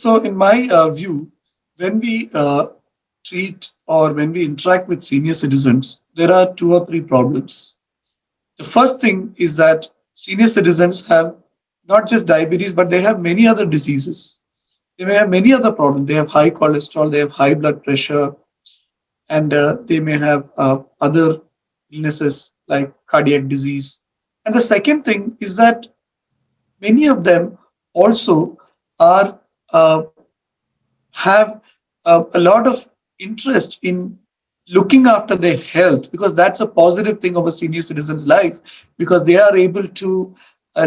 So, in my view, when we treat or when we interact with senior citizens, there are two or three problems. The first thing is that senior citizens have not just diabetes, but they have many other diseases. They may have many other problems. They have high cholesterol, they have high blood pressure, and they may have other illnesses like cardiac disease. And the second thing is that many of them also are uh, have a lot of interest in looking after their health, because that's a positive thing of a senior citizen's life, because they are able to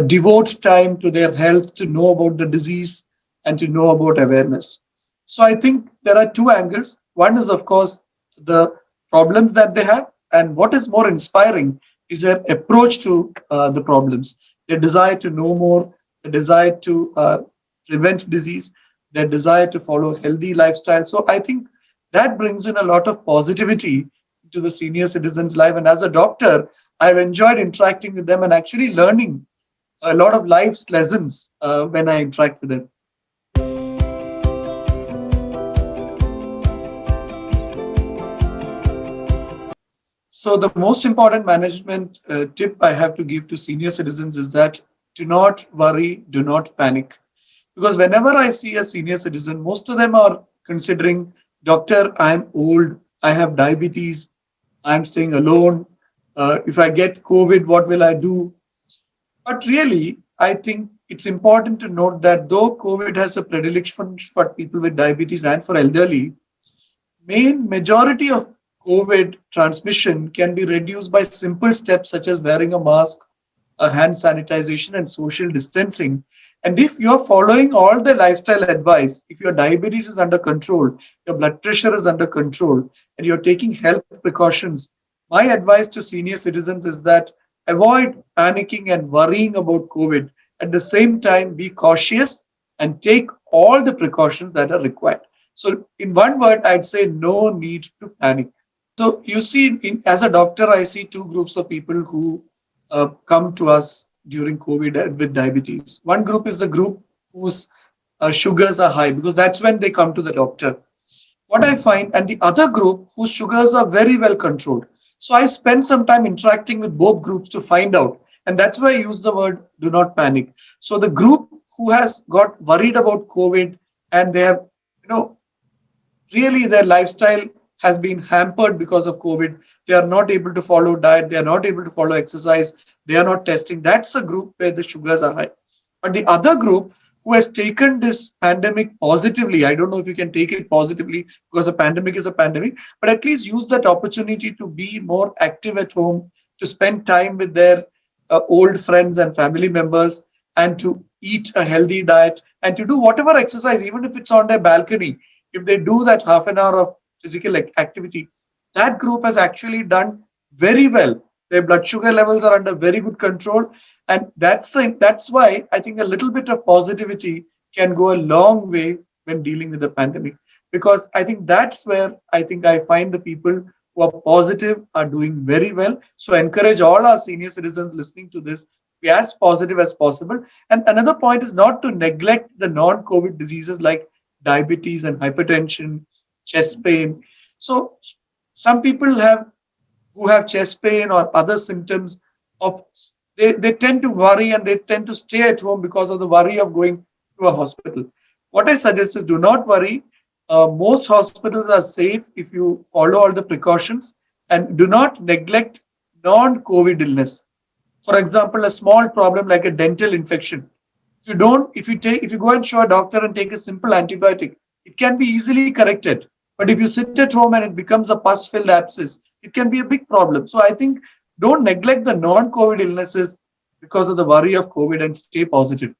devote time to their health, to know about the disease and to know about awareness. So I think there are two angles. One is, of course, the problems that they have, and what is more inspiring is their approach to the problems, their desire to know more, the desire to prevent disease, their desire to follow a healthy lifestyle. So I think that brings in a lot of positivity to the senior citizens' life. And as a doctor, I've enjoyed interacting with them and actually learning a lot of life's lessons when I interact with them. So the most important management tip I have to give to senior citizens is that do not worry, do not panic. Because whenever I see a senior citizen, most of them are considering, doctor, I'm old, I have diabetes, I'm staying alone. If I get COVID, what will I do? But really, I think it's important to note that though COVID has a predilection for people with diabetes and for elderly, main majority of COVID transmission can be reduced by simple steps such as wearing a mask, a hand sanitization, and social distancing. And if you're following all the lifestyle advice, if your diabetes is under control, your blood pressure is under control, and you're taking health precautions, my advice to senior citizens is that avoid panicking and worrying about COVID. At the same time, be cautious and take all the precautions that are required. So, in one word, I'd say no need to panic. So you see, as a doctor, I see two groups of people who come to us during COVID with diabetes. One group is the group whose sugars are high, because that's when they come to the doctor. What I find, and the other group whose sugars are very well controlled. So I spend some time interacting with both groups to find out. And that's why I use the word do not panic. So the group who has got worried about COVID and they have, you know, really their lifestyle has been hampered because of COVID. They are not able to follow diet, they are not able to follow exercise, they are not testing. That's a group where the sugars are high. But the other group who has taken this pandemic positively, I don't know if you can take it positively because a pandemic is a pandemic, but at least use that opportunity to be more active at home, to spend time with their old friends and family members, and to eat a healthy diet and to do whatever exercise, even if it's on their balcony. If they do that half an hour of physical activity, that group has actually done very well. Their blood sugar levels are under very good control, and that's why I think a little bit of positivity can go a long way when dealing with the pandemic. Because I think that's where I think I find the people who are positive are doing very well. So I encourage all our senior citizens listening to this be as positive as possible. And another point is not to neglect the non-COVID diseases like diabetes and hypertension, chest pain. So some people have who have chest pain or other symptoms of, they tend to worry and they tend to stay at home because of the worry of going to a hospital. What I suggest is do not worry. Most hospitals are safe if you follow all the precautions, and do not neglect non-COVID illness. For example, a small problem like a dental infection. If you go and show a doctor and take a simple antibiotic, it can be easily corrected. But if you sit at home and it becomes a pus-filled abscess, it can be a big problem. So I think don't neglect the non-COVID illnesses because of the worry of COVID, and stay positive.